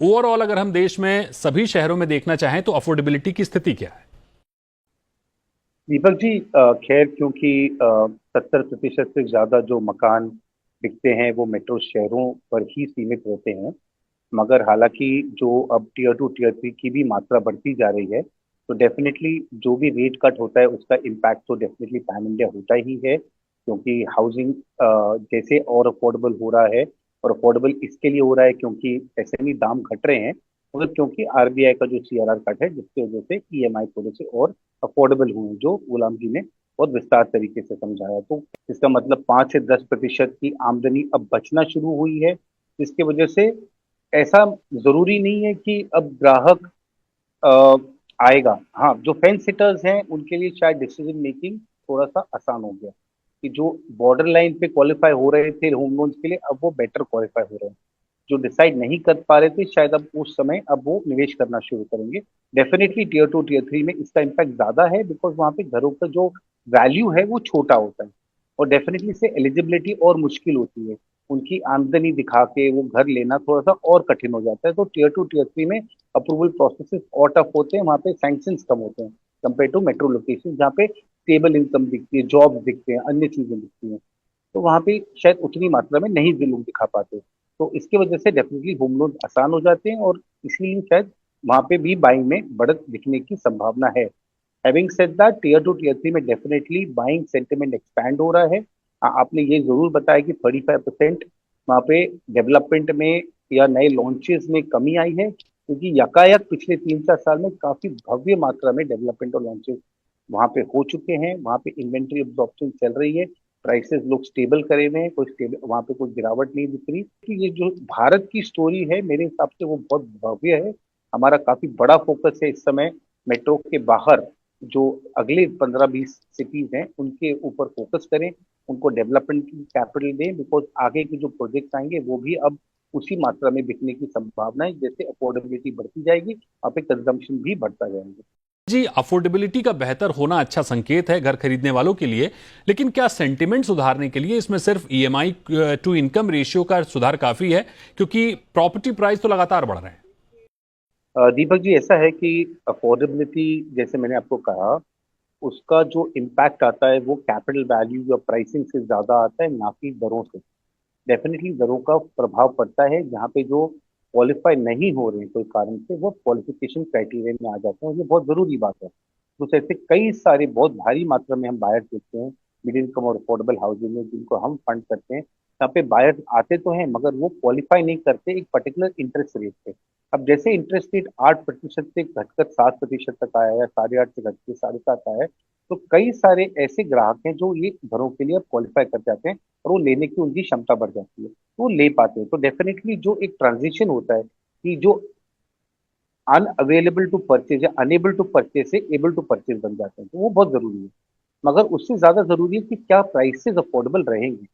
Overall अगर हम देश में सभी शहरों में देखना चाहें तो अफोर्डेबिलिटी की स्थिति क्या है? दीपक जी, खैर क्योंकि 70% से ज्यादा जो मकान बिकते हैं वो मेट्रो शहरों पर ही सीमित रहते हैं। मगर हालांकि जो अब टीयर 2 टीयर 3 की भी मात्रा बढ़ती जा रही है, तो डेफिनेटली जो भी रेट कट होता है उसका इम्पैक्ट तो डेफिनेटली पैन इंडिया होता ही है, क्योंकि हाउसिंग जैसे और अफोर्डेबल हो रहा है। और अफोर्डेबल इसके लिए हो रहा है क्योंकि एसएमई दाम घट रहे हैं, मगर क्योंकि आरबीआई का जो सीआरआर कट है जिसकी वजह से ईएमआई थोड़े से और अफोर्डेबल हुए, जो गुलाम जी ने बहुत विस्तार तरीके से समझाया। तो इसका मतलब 5 से 10% की आमदनी अब बचना शुरू हुई है, जिसकी वजह से ऐसा जरूरी नहीं है कि अब ग्राहक अ, आएगा। हाँ, जो फेंस सिटर्स हैं उनके लिए शायद डिसीजन मेकिंग थोड़ा सा आसान हो गया, कि जो बॉर्डर लाइन पे क्वालिफाई हो रहे थे होम लोन्स के लिए, अब वो बेटर क्वालिफाई हो रहे हैं। जो डिसाइड नहीं कर पा रहे थे शायद अब उस समय अब वो निवेश करना शुरू करेंगे। डेफिनेटली टीयर 2 टीयर 3 में इसका इम्पैक्ट ज्यादा है, बिकॉज वहाँ पे घरों का जो वैल्यू है वो छोटा होता है, और डेफिनेटली से एलिजिबिलिटी और मुश्किल होती है। उनकी आमदनी दिखा के वो घर लेना थोड़ा सा और कठिन हो जाता है। तो टीयर 2 टीयर 3 में अप्रूवल प्रोसेसेस और टफ होते हैं, वहाँ पे सैंक्शंस कम होते हैं कंपेयर टू मेट्रो लोकेशन, जहाँ पे स्टेबल इनकम दिखती है, जॉब दिखते हैं, अन्य चीजें दिखती हैं। तो वहाँ पे शायद उतनी मात्रा में नहीं भी लोग दिखा पाते। तो इसकी वजह से डेफिनेटली होम लोन आसान हो जाते हैं, और इसीलिए शायद वहाँ पे भी बाइंग में बढ़त दिखने की संभावना है। Having said that, tier 2 tier 3 में डेफिनेटली बाइंग सेंटिमेंट एक्सपैंड हो रहा है। आपने ये जरूर बताया कि 35% वहाँ पे डेवलपमेंट में या नए लॉन्चेस में कमी आई है, क्योंकि यकायक पिछले 3 4 साल में काफी भव्य मात्रा में डेवलपमेंट और लॉन्चेस वहाँ पे हो चुके हैं। वहाँ पे इन्वेंट्री एब्जॉर्प्शन चल रही है, प्राइसेस लोग स्टेबल करे हुए हैं, कोई स्टेबल वहाँ पे कोई गिरावट नहीं दिख रही। कि ये जो भारत की स्टोरी है मेरे हिसाब से वो बहुत भव्य है। हमारा काफी बड़ा फोकस है इस समय मेट्रो के बाहर, जो अगले 15 20 सिटीज हैं उनके ऊपर फोकस करें, उनको डेवलपमेंट की कैपिटल दें, बिकॉज आगे के जो प्रोजेक्ट आएंगे वो भी अब उसी मात्रा में बिकने की संभावना है। जैसे अफोर्डेबिलिटी बढ़ती जाएगी, वहाँ पे कंजम्पशन भी बढ़ता जाएगा। जी, अफोर्डेबिलिटी का बेहतर होना अच्छा संकेत है घर खरीदने वालों के लिए, लेकिन क्या सेंटिमेंट सुधारने के लिए इसमें सिर्फ ईएमआई टू इनकम रेशियो का सुधार काफी है? क्योंकि प्रॉपर्टी प्राइस तो लगातार बढ़ रहे हैं। दीपक जी, ऐसा है कि अफोर्डेबिलिटी, जैसे मैंने आपको कहा, उसका जो इम्पैक्ट आता है वो कैपिटल वैल्यू या प्राइसिंग से ज्यादा आता है, ना कि दरों से। डेफिनेटली दरों का प्रभाव पड़ता है, जहाँ पे जो क्वालिफाई नहीं हो रहे हैं कोई कारण से, वो क्वालिफिकेशन क्राइटेरिया में आ जाते हैं, और ये बहुत जरूरी बात है। तो ऐसे कई सारे बहुत भारी मात्रा में हम बायर देखते हैं मिडिल इनकम और अफोर्डेबल हाउसिंग में, जिनको हम फंड करते हैं। यहाँ पे बायर आते तो हैं, मगर वो क्वालिफाई नहीं करते एक पर्टिकुलर इंटरेस्ट रेट पे। अब जैसे इंटरेस्ट रेट 8% से घटकर 7% तक आया है, 8.5 से घट के 7.5 आया है, तो कई सारे ऐसे ग्राहक हैं जो ये घरों के लिए अब क्वालिफाई कर जाते हैं, और वो लेने की उनकी क्षमता बढ़ जाती है, तो वो ले पाते हैं। तो डेफिनेटली जो एक ट्रांजिशन होता है, कि जो अनअवेलेबल टू परचेज या अनेबल टू परचेज से एबल टू परचेज बन जाते हैं, तो वो बहुत जरूरी है। मगर उससे ज्यादा जरूरी है कि क्या प्राइसेस अफोर्डेबल रहेंगे।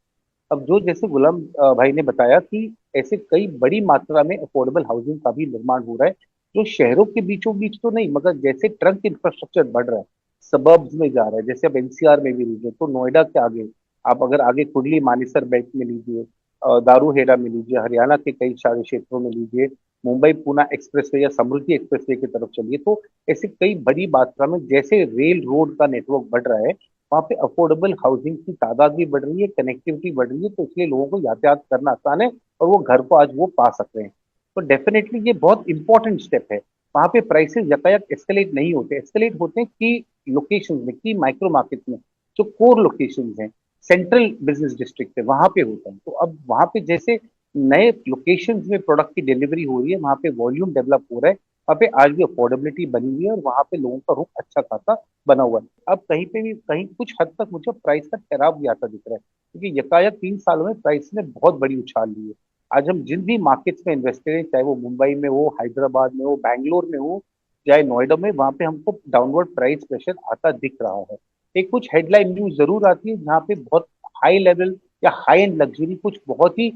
अब जो जैसे गुलाम भाई ने बताया कि ऐसे कई बड़ी मात्रा में अफोर्डेबल हाउसिंग का भी निर्माण हो रहा है, जो शहरों के बीचों बीच तो नहीं, मगर जैसे ट्रंक इंफ्रास्ट्रक्चर बढ़ रहा है, सबर्ब्स में जा रहा है। जैसे अब एनसीआर में भी लीजिए, तो नोएडा के आगे आप अगर आगे कुर्ली मानेसर बेल्ट में लीजिए, दारूहेड़ा में लीजिए, हरियाणा के कई सारे क्षेत्रों में लीजिए, मुंबई पुणे एक्सप्रेसवे या समृद्धि एक्सप्रेसवे की तरफ चलिए, तो ऐसे कई बड़ी मात्रा में जैसे रेल रोड का नेटवर्क बढ़ रहा है, वहाँ पे अफोर्डेबल हाउसिंग की तादाद भी बढ़ रही है, कनेक्टिविटी बढ़ रही है, तो इसलिए लोगों को यातायात करना आसान है, और वो घर को आज वो पा सकते हैं। तो डेफिनेटली ये बहुत इंपॉर्टेंट स्टेप है। वहाँ पे प्राइसेस यकायक एस्केलेट नहीं होते, एस्केलेट होते हैं की लोकेशन में, की माइक्रो मार्केट में, जो कोर लोकेशन हैं, सेंट्रल बिजनेस डिस्ट्रिक्ट है, वहाँ पे होता है। तो अब वहाँ पे जैसे नए लोकेशंस में प्रोडक्ट की डिलीवरी हो रही है, वहाँ पे वॉल्यूम डेवलप हो रहा है, वहाँ पे आज भी अफोर्डेबिलिटी बनी हुई है, और वहाँ पे लोगों का रुख अच्छा खासा बना हुआ है। अब कहीं पे भी कहीं कुछ हद तक मुझे प्राइस का ठहराव भी आता दिख रहा है, क्योंकि यकायक 3 सालों में प्राइस ने बहुत बड़ी उछाल ली है। आज हम जिन भी मार्केट्स में इन्वेस्टेड हैं, चाहे वो मुंबई में हो, हैदराबाद में हो, बैंगलोर में हो, चाहे नोएडा में, वहाँ पे हमको डाउनवर्ड प्राइस प्रेशर आता दिख रहा है। एक कुछ हेडलाइन न्यूज जरूर आती है जहाँ पे बहुत हाई लेवल या हाई एंड लग्जरी कुछ बहुत ही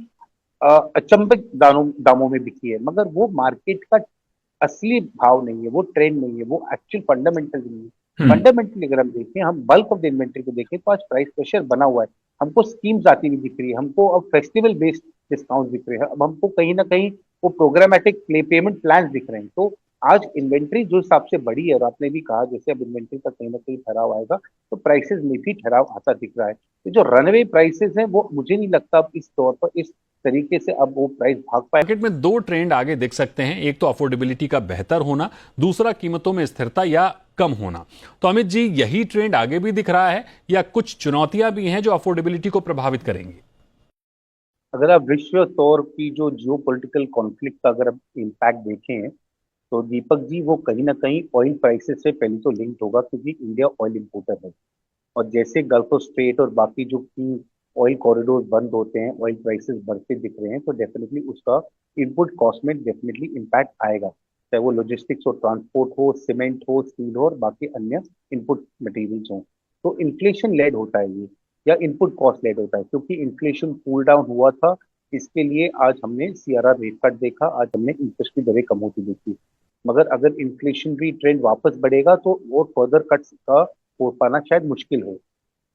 अचंभित दामों में बिकी है, मगर वो मार्केट का असली भाव नहीं है, वो ट्रेंड नहीं है, वो एक्चुअल फंडामेंटल नहीं है। हम्म। फंडामेंटली अगर हम देखें, हम बल्क ऑफ द इन्वेंट्री को देखें, तो आज प्राइस प्रेशर बना हुआ है। हमको स्कीम्स आती हुई दिख रही है, हमको अब फेस्टिवल बेस्ड डिस्काउंट दिख रहे हैं, अब हमको कहीं ना कहीं वो प्रोग्रामेटिक पेमेंट प्लान दिख रहे हैं। तो आज इन्वेंट्री जो हिसाब से बढ़ी है, और आपने भी कहा जैसे अब इन्वेंट्री का कहीं ना कहीं ठहराव आएगा, तो प्राइसेस में भी ठहराव आता दिख रहा है। तो जो रनवे प्राइसेस हैं वो मुझे नहीं लगता अब इस तौर पर इस तरीके से अब वो प्राइस भाग पाए। मार्केट में दो ट्रेंड आगे दिख सकते हैं, एक तो अफोर्डेबिलिटी का बेहतर होना, दूसरा कीमतों में स्थिरता या कम होना। तो अमित जी, यही ट्रेंड आगे भी दिख रहा है या कुछ चुनौतियां भी हैं जो अफोर्डेबिलिटी को प्रभावित करेंगी? अगर आप विश्व तौर की जो जियो पोलिटिकल कॉन्फ्लिक्ट का अगर आप इम्पैक्ट देखें, तो दीपक जी वो कहीं ना कहीं ऑयल प्राइसेस से पहले तो लिंक्ड होगा, क्योंकि इंडिया ऑयल इंपोर्टर है। और जैसे गल्फ ऑफ स्ट्रेट और बाकी जो की ऑयल कॉरिडोर बंद होते हैं, ऑयल प्राइसेस बढ़ते दिख रहे हैं, तो डेफिनेटली उसका इनपुट कॉस्ट में डेफिनेटली इम्पैक्ट आएगा, चाहे वो लॉजिस्टिक्स और ट्रांसपोर्ट हो, सीमेंट हो, स्टील हो, और बाकी अन्य इनपुट मटेरियल्स हो। तो इन्फ्लेशन लेड होता है ये, या इनपुट कॉस्ट लेड होता है, क्योंकि इन्फ्लेशन कूल डाउन हुआ था। इसके लिए आज हमने सीआरआर रेट कट देखा, आज हमने इंटरेस्ट की दरें कम होती देखी। मगर अगर इन्फ्लेशनरी ट्रेंड वापस बढ़ेगा तो और फर्दर कट्स का हो पाना शायद मुश्किल हो।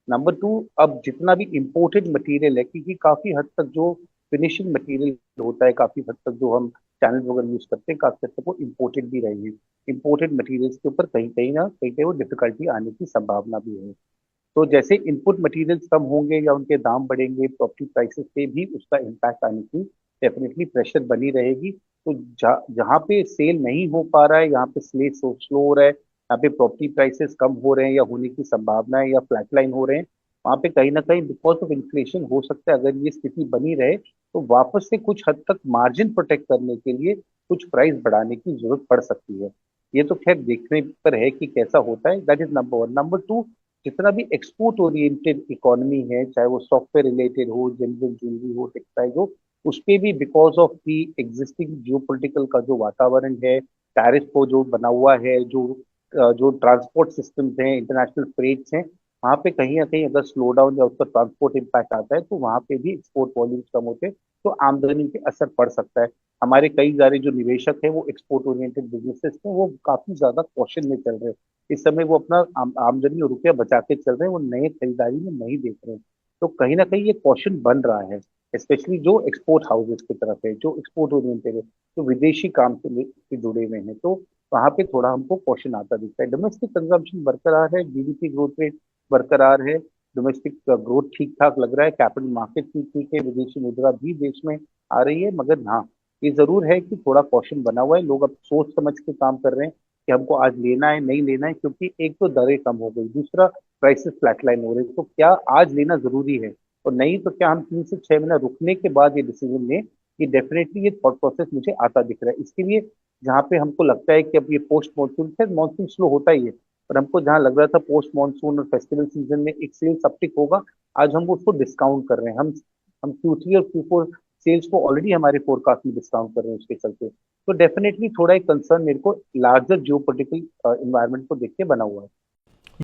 नंबर टू, अब जितना भी इम्पोर्टेड मटेरियल है, क्योंकि काफी हद तक जो फिनिशिंग मटेरियल होता है, काफी हद तक जो हम चैनल वगैरह यूज करते हैं, काफी हद तक वो इम्पोर्टेड भी रहे हैं। इम्पोर्टेड मटेरियल्स के ऊपर कहीं कहीं ना कहीं कहीं वो डिफिकल्टी आने की संभावना भी है। तो जैसे इनपुट मटेरियल्स कम होंगे या उनके दाम बढ़ेंगे, प्रॉपर्टी प्राइसेस पे भी उसका इम्पैक्ट आने की डेफिनेटली प्रेशर बनी रहेगी। तो जहाँ पे सेल नहीं हो पा रहा है, यहाँ पे स्ले स्लो हो रहा है, यहाँ पे प्रॉपर्टी प्राइसेस कम हो रहे हैं या होने की संभावना है या फ्लैटलाइन हो रहे हैं, वहाँ पे कहीं ना कहीं बिकॉज ऑफ इन्फ्लेशन हो सकता है, अगर ये स्थिति बनी रहे तो वापस से कुछ हद तक मार्जिन प्रोटेक्ट करने के लिए कुछ प्राइस बढ़ाने की जरूरत पड़ सकती है। ये तो खैर देखने पर है कि कैसा होता है। That is number one. Number two, जितना भी एक्सपोर्ट ओरिएंटेड इकोनॉमी है, चाहे वो सॉफ्टवेयर रिलेटेड हो, जनरल ज्वेलरी हो, टेक्सटाइल हो, उस पे भी because of the existing geopolitical का जो वातावरण है, टैरिफ को जो बना हुआ है, जो ट्रांसपोर्ट सिस्टम्स हैं, इंटरनेशनल फ्रेट्स हैं, वहाँ पे कहीं ना कहीं अगर स्लो डाउन या उसका ट्रांसपोर्ट इम्पैक्ट आता है तो वहाँ पे भी एक्सपोर्ट वॉल्यूम्स कम होते हैं, तो आमदनी पे असर पड़ सकता है। हमारे कई सारे जो निवेशक हैं वो एक्सपोर्ट ओरिएंटेड बिजनेसेस में वो काफी ज्यादा कॉशन में चल रहे हैं। इस समय वो अपना आमदनी और रुपया बचा के चल रहे हैं, वो नए खरीदारी में नहीं देख रहे हैं। तो कहीं ना कहीं ये कॉशन बन रहा है, स्पेशली जो एक्सपोर्ट हाउसेज की तरफ है, जो एक्सपोर्ट ओरिएंटेड है, जो विदेशी काम से जुड़े हुए हैं, तो वहां पे थोड़ा हमको क्वेश्चन आता दिखता है। डोमेस्टिक कंजम्पशन बरकरार है, जीडीपी ग्रोथ रेट बरकरार है, डोमेस्टिक ग्रोथ ठीक ठाक लग रहा है, कैपिटल मार्केट भी ठीक है, विदेशी मुद्रा भी देश में आ रही है। मगर हाँ, ये जरूर है कि थोड़ा क्वेश्चन बना हुआ है, लोग अब सोच समझ के काम कर रहे हैं कि हमको आज लेना है नहीं लेना है, क्योंकि एक तो दरें कम हो गई, दूसरा प्राइसेस फ्लैटलाइन हो रहे हैं। तो क्या आज लेना जरूरी है, और नहीं तो क्या हम 3 से 6 महीना रुकने के बाद ये डिसीजन लें? ये डेफिनेटली ये थॉट प्रोसेस मुझे आता दिख रहा है। इसके लिए जहाँ पे हमको लगता है कि अब ये पोस्ट मानसून है, मानसून स्लो होता ही है, पर हमको जहाँ लग रहा था पोस्ट मानसून और फेस्टिवल सीजन में एक सेल्स अपटिक होगा, आज हम उसको डिस्काउंट कर रहे हैं। हम Q3 और Q4 सेल्स को ऑलरेडी हमारे फोरकास्ट में डिस्काउंट कर रहे हैं उसके चलते। तो डेफिनेटली थोड़ा एक कंसर्न मेरे को लार्जर जियोपॉलिटिकल इन्वायरमेंट को देख के बना हुआ है।